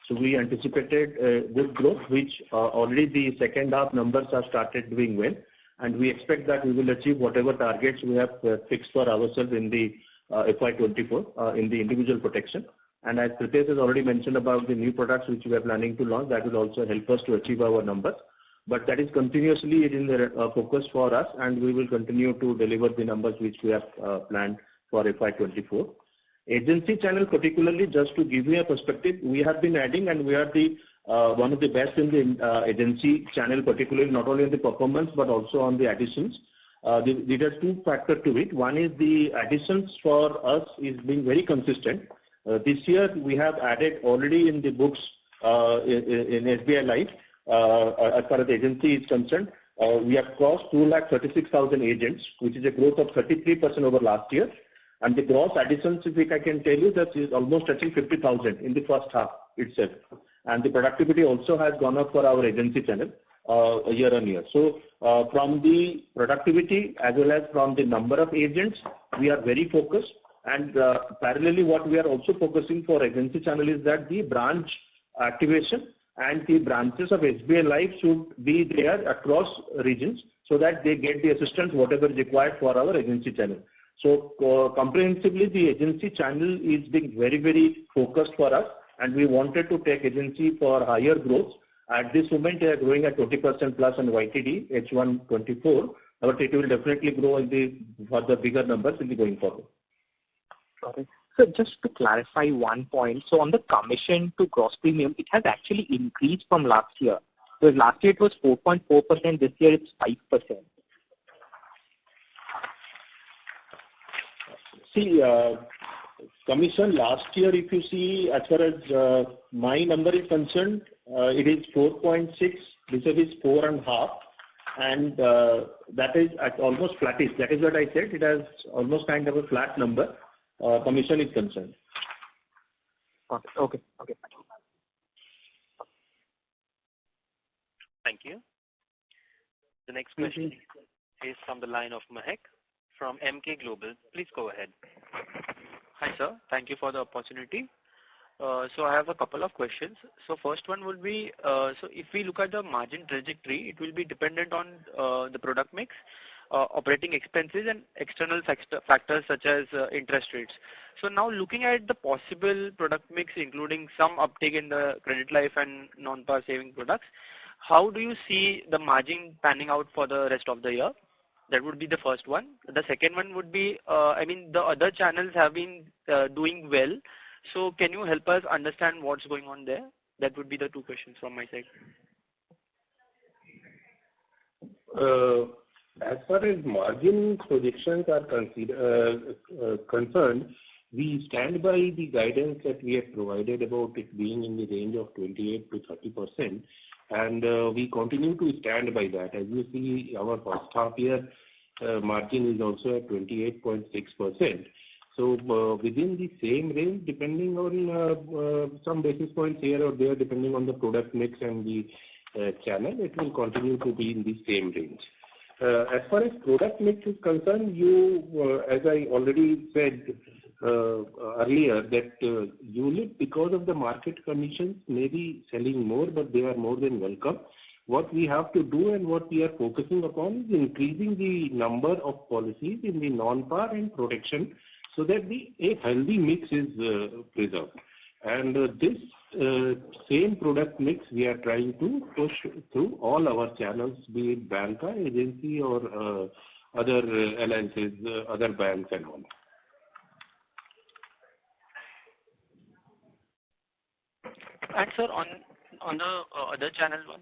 So we anticipated good growth, which already the second half numbers have started doing well. And we expect that we will achieve whatever targets we have fixed for ourselves in the FY24 in the individual protection. And as Pritesh has already mentioned about the new products which we are planning to launch, that will also help us to achieve our numbers. But that is continuously in the focus for us, and we will continue to deliver the numbers which we have planned for FY24. Agency channel, particularly, just to give you a perspective, we have been adding, and we are the one of the best in the agency channel, particularly not only in the performance but also on the additions. There are two factors to it. One is the additions for us is being very consistent. This year we have added already in the books in SBI Life, as far as the agency is concerned, we have crossed 236,000 agents, which is a growth of 33% over last year. And the gross additions, if I can tell you, that is almost touching 50,000 in the first half itself. And the productivity also has gone up for our agency channel year on year. So from the productivity as well as from the number of agents, we are very focused. And parallelly, what we are also focusing for agency channel is that the branch activation and the branches of SBI Life should be there across regions so that they get the assistance whatever is required for our agency channel. So comprehensively, the agency channel is being very, very focused for us, and we wanted to take agency for higher growth. At this moment, they are growing at 20% plus on YTD H124, but it will definitely grow in the further bigger numbers in the going forward. Okay. So just to clarify one point, so on the commission to gross premium, it has actually increased from last year. Because last year it was 4.4%, this year it's 5%. See, commission last year, if you see, as far as my number is concerned, it is 4.6, this is 4.5, and that is at almost flattish. That is what I said. It has almost kind of a flat number. Commission is concerned. Okay. Thank you. The next question is from the line of Mahek from MK Global. Please go ahead. Hi, sir. Thank you for the opportunity. So I have a couple of questions. So first one would be, so if we look at the margin trajectory, it will be dependent on the product mix, operating expenses and external factors such as interest rates. So now looking at the possible product mix, including some uptake in the credit life and non-par saving products, how do you see the margin panning out for the rest of the year? That would be the first one. The second one would be, the other channels have been doing well. So can you help us understand what's going on there? That would be the two questions from my side. As far as margin projections are concerned, we stand by the guidance that we have provided about it being in the range of 28 to 30%, and we continue to stand by that. As you see, our first half year margin is also at 28.6%. So within the same range, depending on some basis points here or there, depending on the product mix and the channel, it will continue to be in the same range. As far as product mix is concerned, as I already said earlier, that ULIP, because of the market conditions, may be selling more, but they are more than welcome. What we have to do and what we are focusing upon is increasing the number of policies in the non-par and protection so that a healthy mix is preserved. And this same product mix we are trying to push through all our channels, be it banca, agency, or other alliances, other banks and all. And sir, on the other channel one?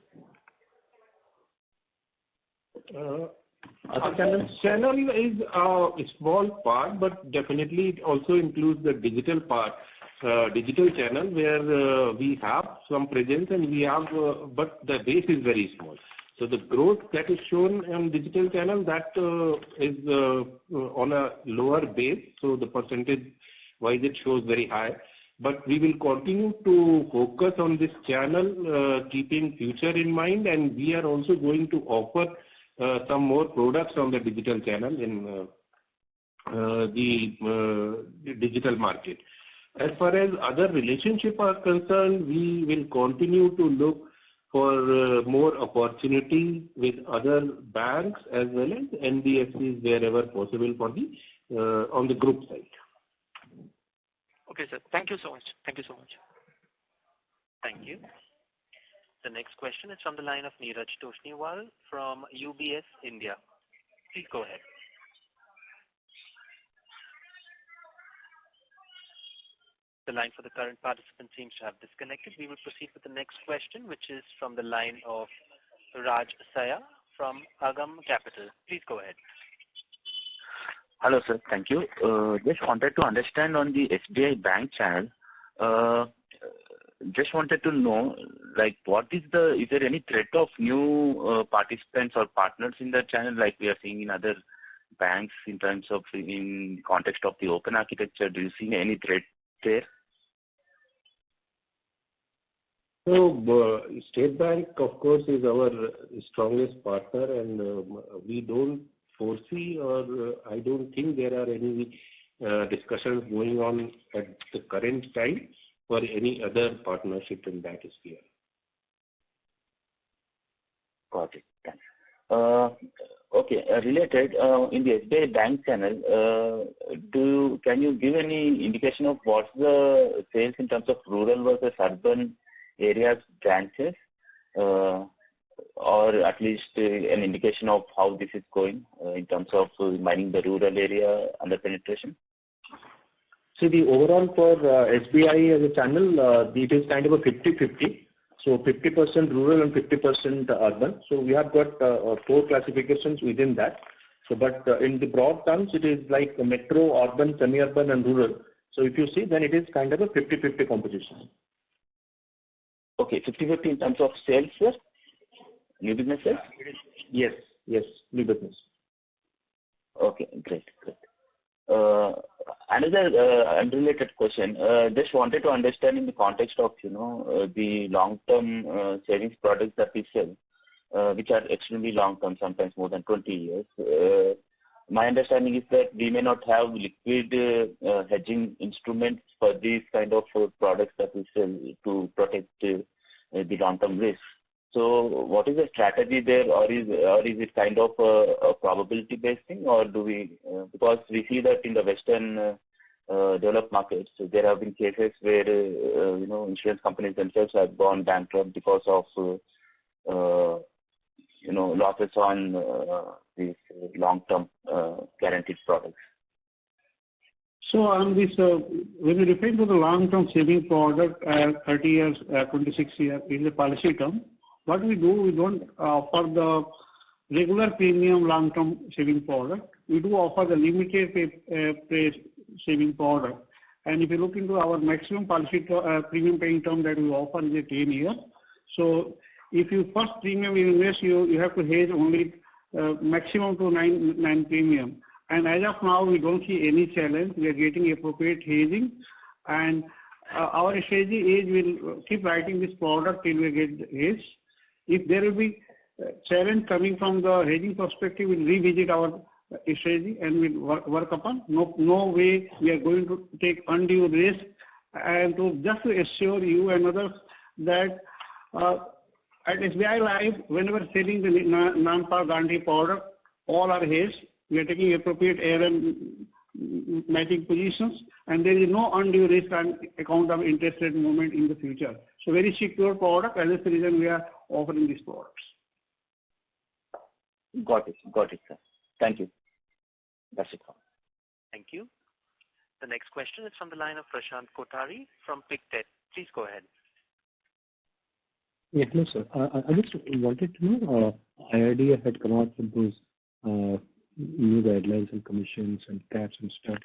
Other channel is a small part, but definitely it also includes the digital part. Digital channel where we have some presence and we have, but the base is very small. So the growth that is shown on digital channel, that is on a lower base. So the percentage wise it shows very high. But we will continue to focus on this channel, keeping future in mind, and we are also going to offer some more products on the digital channel in the digital market. As far as other relationships are concerned, we will continue to look for more opportunities with other banks as well as NBFCs wherever possible for the on the group side. Okay, sir. Thank you so much. Thank you so much. Thank you. The next question is from the line of Neeraj Toshniwal from UBS India. Please go ahead. The line for the current participant seems to have disconnected. We will proceed with the next question, which is from the line of Raj Saya from Agam Capital. Please go ahead. Hello, sir. Thank you. Just wanted to understand on the SBI Bank channel. Just wanted to know, like, is there any threat of new participants or partners in the channel, like we are seeing in other banks in terms of in context of the open architecture? Do you see any threat there? So, State Bank, of course, is our strongest partner, and we don't foresee, or I don't think there are any discussions going on at the current time for any other partnership in that sphere. Got it. Thanks. Okay. Related, in the SBI Bank channel, can you give any indication of what's the sales in terms of rural versus urban areas branches, or at least an indication of how this is going in terms of mining the rural area under penetration? See, the overall for SBI as a channel, it is kind of a 50-50. So 50% rural and 50% urban. So we have got 4 classifications within that. So, but in the broad terms, it is like metro, urban, semi-urban, and rural. So if you see, then it is kind of a 50-50 composition. Okay, 50-50 in terms of sales, sir? New business sales? Yes, new business. Okay, great. Another unrelated question. Just wanted to understand in the context of the long-term savings products that we sell, which are extremely long-term, sometimes more than 20 years. My understanding is that we may not have liquid hedging instruments for these kind of products that we sell to protect the long-term risk. So, what is the strategy there, or is it kind of a probability-based thing, or do we? Because we see that in the Western developed markets, there have been cases where insurance companies themselves have gone bankrupt because of losses on these long-term guaranteed products. So on this, when you refer to the long-term saving product, 30 years, 26 years is the policy term. What we do, we don't offer the regular premium long-term saving product. We do offer the limited pay saving product. And if you look into our maximum policy premium paying term that we offer is a 10 years. So if you first premium you invest, you have to hedge only maximum to 9 premium. And as of now, we don't see any challenge. We are getting appropriate hedging. And our strategy is we'll keep writing this product till we get hedged. If there will be challenge coming from the hedging perspective, we'll revisit our strategy and we'll work upon. No way we are going to take undue risk. And just to assure you and others that at SBI Life, whenever selling the non-par guarantee product, all are hedged. We are taking appropriate error and matching positions, and there is no undue risk on account of interest rate movement in the future. So very secure product, and that's the reason we are offering these products. Got it, sir. Thank you. That's it. Thank you. The next question is from the line of Prashant Kothari from Pictet. Please go ahead. Yes, hello, sir. I just wanted to know, IRDA had come out with those new guidelines and commissions and caps and stuff.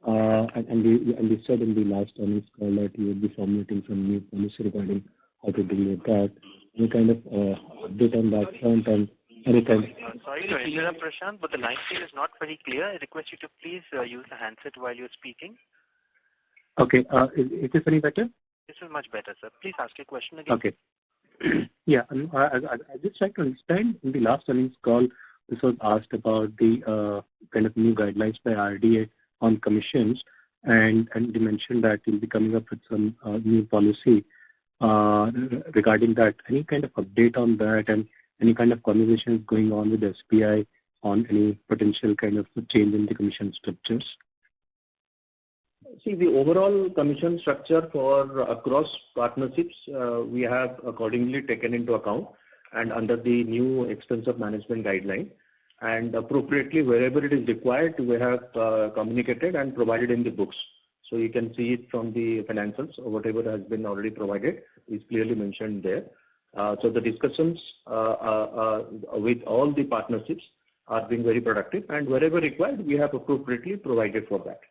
And they said in the last earnings call that you would be formulating some new policy regarding how to deal with that. Any kind of update on that front and any kind of... Sorry to interrupt, Prashant, but the line here is not very clear. I request you to please use the handset while you're speaking. Okay. Is this any better? This is much better, sir. Please ask your question again. Okay. Yeah. I just like to understand, in the last earnings call, this was asked about the kind of new guidelines by RDA on commissions, and they mentioned that you'll be coming up with some new policy regarding that. Any kind of update on that, and any kind of conversations going on with SBI on any potential kind of change in the commission structures? See, the overall commission structure for across partnerships, we have accordingly taken into account and under the new expense of management guideline, and appropriately wherever it is required, we have communicated and provided in the books. So you can see it from the financials, or whatever has been already provided is clearly mentioned there. So the discussions with all the partnerships are being very productive, and wherever required, we have appropriately provided for that.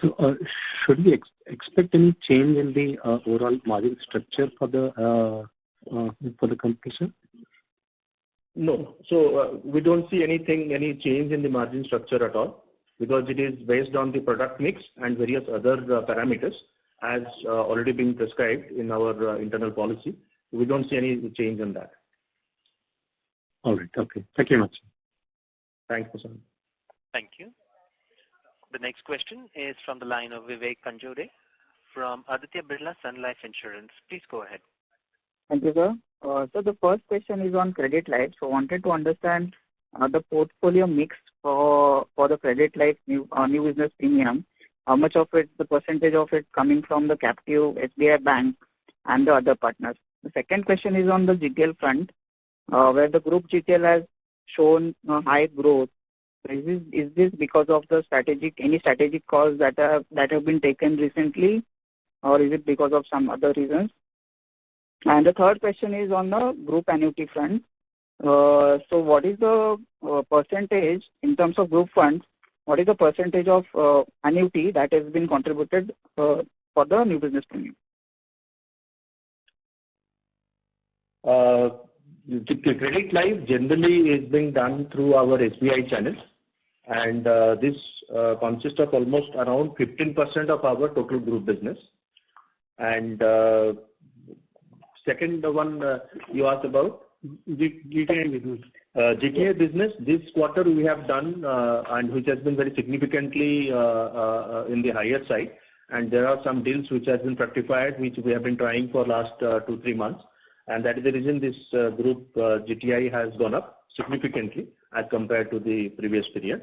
So, should we expect any change in the overall margin structure for the company, sir? No. So we don't see any change in the margin structure at all, because it is based on the product mix and various other parameters as already been prescribed in our internal policy. We don't see any change in that. All right. Okay. Thank you very much. Thanks, Prasanth. Thank you. The next question is from the line of Vivek Kanjore from Aditya Birla Sun Life Insurance. Please go ahead. Thank you, sir. So the first question is on credit life. So wanted to understand the portfolio mix for the credit life new business premium. How much of it, the percentage of it coming from the captive SBI Bank and the other partners. The second question is on the GTL front, where the group GTL has shown high growth. Is this because of the any strategic calls that have been taken recently, or is it because of some other reasons? And the third question is on the group annuity front. So what is the percentage in terms of group funds? What is the percentage of annuity that has been contributed for the new business premium? The credit life generally is being done through our SBI channels, and this consists of almost around 15% of our total group business. And second one you asked about? GTA business. GTA business, this quarter we have done, and which has been very significantly in the higher side. And there are some deals which has been fructified, which we have been trying for last 2-3 months. And that is the reason this group GTI has gone up significantly as compared to the previous period.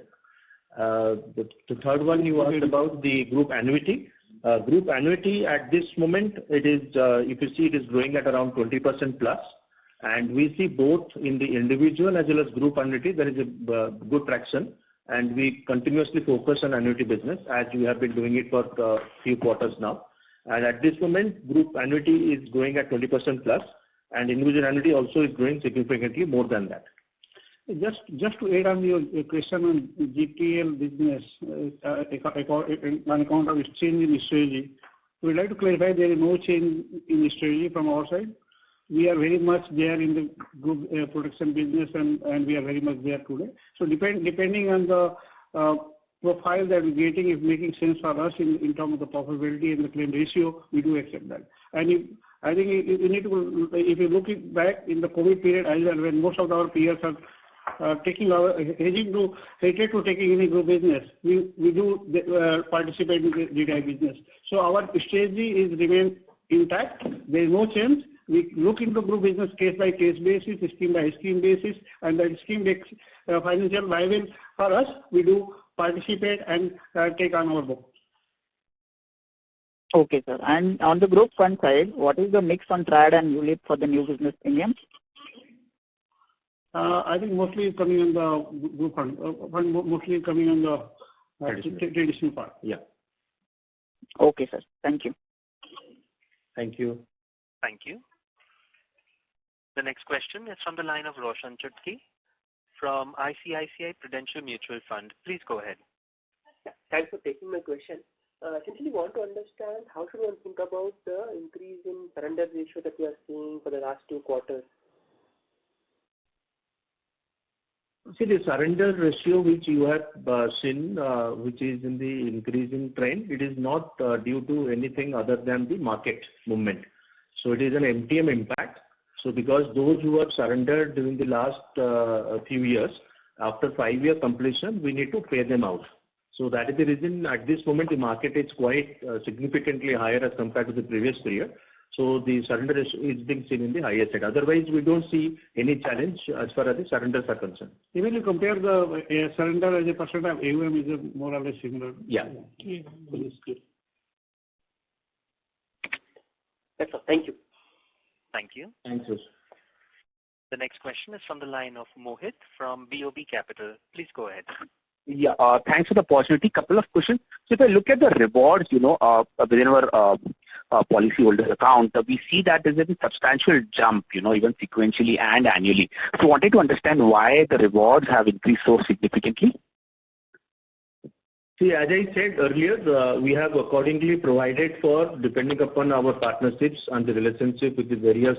The third one you asked about the group annuity. Group annuity at this moment, it is, if you see, it is growing at around 20% plus. And we see both in the individual as well as group annuity, there is a good traction. And we continuously focus on annuity business as we have been doing it for a few quarters now. And at this moment, group annuity is growing at 20% plus. And individual annuity also is growing significantly more than that. Just to add on your question on GTL business on account of change in strategy, we would like to clarify there is no change in strategy from our side. We are very much there in the group protection business, and we are very much there today. So depending on the profile that we're getting, if making sense for us in terms of the profitability and the claim ratio, we do accept that. And I think you need to, if you look back in the COVID period as well, when most of our peers are taking hesitate to taking any group business, we do participate in the GTI business. So our strategy is remain intact. There is no change. We look into group business case by case basis, scheme by scheme basis, and that scheme makes financial viable for us. We do participate and take on our book. Okay, sir. And on the group fund side, what is the mix on trad and ULIP for the new business premium? I think mostly coming on the group fund, mostly coming on the traditional part. Yeah. Okay, sir. Thank you. Thank you. Thank you. The next question is from the line of Roshan Chutki from ICICI Prudential Mutual Fund. Please go ahead. Thanks for taking my question. Essentially want to understand how should one think about the increase in surrender ratio that we are seeing for the last 2 quarters? See, the surrender ratio which you have seen, which is in the increasing trend, it is not due to anything other than the market movement. So it is an MTM impact. So because those who have surrendered during the last few years, after 5-year completion, we need to pay them out. So that is the reason at this moment the market is quite significantly higher as compared to the previous period. So the surrender ratio is being seen in the higher side. Otherwise, we don't see any challenge as far as the surrenders are concerned. Even you compare the surrender as a percent of AUM is more or less similar. Yeah. That's all. Thank you. Thank you. Thanks, Roshan. The next question is from the line of Mohit from BOB Capital. Please go ahead. Yeah, thanks for the opportunity. Couple of questions. So if I look at the rewards, within our policyholder account, we see that there's a substantial jump, even sequentially and annually. So wanted to understand why the rewards have increased so significantly. See, as I said earlier, we have accordingly provided for, depending upon our partnerships and the relationship with the various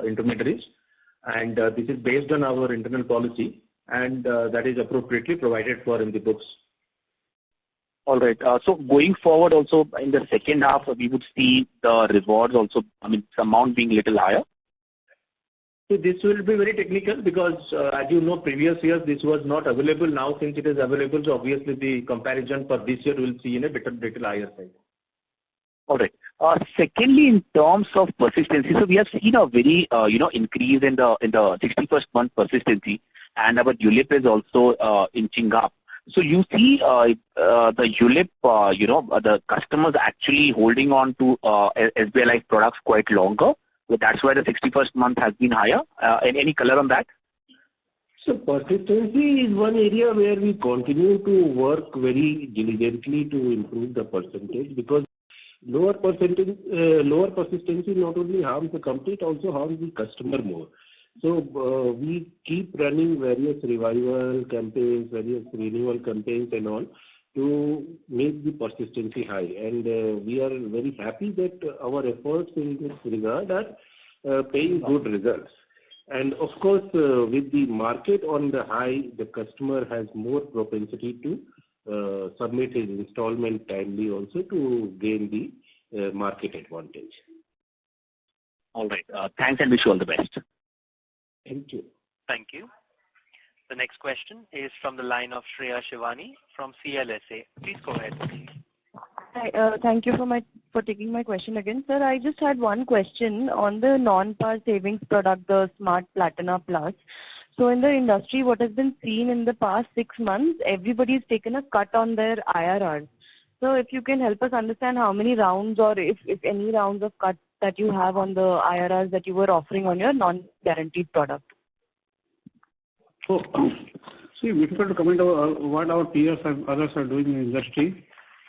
intermediaries, and this is based on our internal policy, and that is appropriately provided for in the books. All right. So going forward also in the second half, we would see the rewards also, the amount being little higher. So this will be very technical because, as you know, previous years this was not available. Now, since it is available, so obviously the comparison for this year will see in a little higher side. All right. Secondly, in terms of persistency, so we have seen a very increase in the 61st month persistency, and our ULIP is also inching up. So you see the ULIP, the customers actually holding on to SBI Life products quite longer. So that's why the 61st month has been higher. Any color on that? So persistency is one area where we continue to work very diligently to improve the percentage, because lower persistency not only harms the company, it also harms the customer more. So we keep running various revival campaigns, various renewal campaigns and all to make the persistency high. And we are very happy that our efforts in this regard are paying good results. And of course, with the market on the high, the customer has more propensity to submit his installment timely also to gain the market advantage. All right. Thanks and wish you all the best. Thank you. Thank you. The next question is from the line of Shreya Shivani from CLSA. Please go ahead. Hi, thank you for taking my question again. Sir, I just had one question on the non-par savings product, the Smart Platina Plus. So in the industry, what has been seen in the past 6 months, everybody's taken a cut on their IRRs. So if you can help us understand how many rounds or if any rounds of cuts that you have on the IRRs that you were offering on your non-guaranteed product. So, see, difficult to comment on what our peers and others are doing in the industry.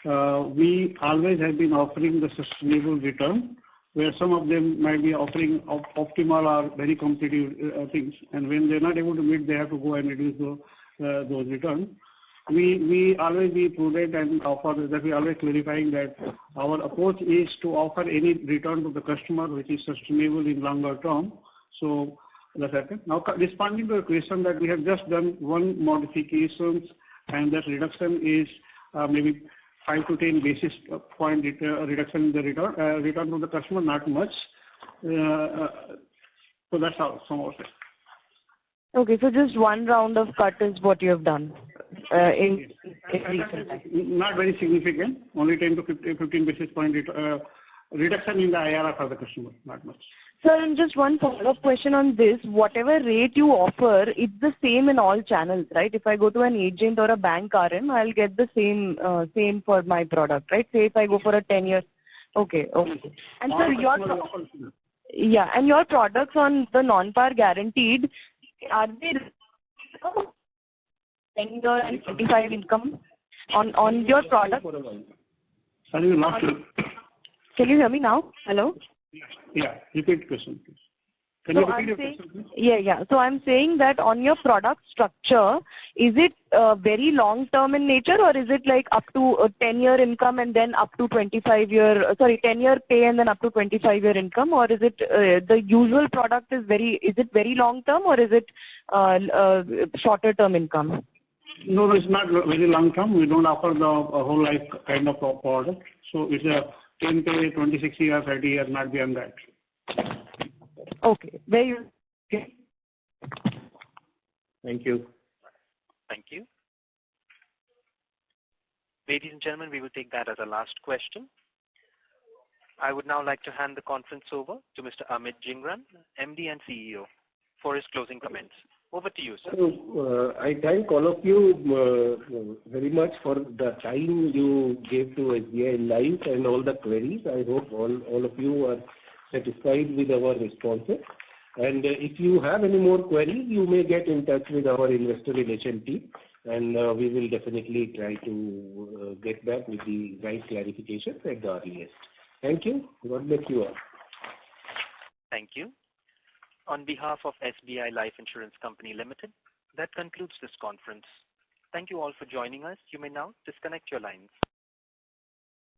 We always have been offering the sustainable return, where some of them might be offering optimal or very competitive things, and when they're not able to meet, they have to go and reduce those returns. We always be prudent and offer that. We always clarifying that our approach is to offer any return to the customer which is sustainable in longer term. So that's happened. Now, responding to the question that we have just done one modifications, and that reduction is maybe 5 to 10 basis point reduction in the return to the customer, not much. So that's how some of it. Okay, so just one round of cut is what you have done in recent time. Not very significant, only 10 to 15 basis point reduction in the IRR for the customer, not much. Sir, and just one follow-up question on this. Whatever rate you offer, it's the same in all channels, right? If I go to an agent or a bank RM, I'll get the same for my product, right? Say if I go for a 10-year. Okay. And sir, your products on the non-par guaranteed, are they 10-year and 25 income on your product? Sorry, not sure. Can you hear me now? Hello? Yeah, repeat the question, please. Can you repeat your question, please? Yeah. So I'm saying that on your product structure, is it very long-term in nature, or is it like up to a 10-year income and then up to 10-year pay and then up to 25-year income, or is it the usual product is it very long-term, or is it shorter-term income? No, it's not very long-term. We don't offer the whole life kind of product. So it's a 10 pay, 26 years, 30 years, not beyond that. Okay. Thank you. Thank you. Ladies and gentlemen, we will take that as a last question. I would now like to hand the conference over to Mr. Amit Jingran, MD and CEO, for his closing comments. Over to you, sir. So, I thank all of you very much for the time you gave to SBI Life and all the queries. I hope all of you are satisfied with our responses. And if you have any more queries, you may get in touch with our investor relation team, and we will definitely try to get back with the right clarification at the earliest. Thank you. God bless you all. Thank you. On behalf of SBI Life Insurance Company Limited, that concludes this conference. Thank you all for joining us. You may now disconnect your lines.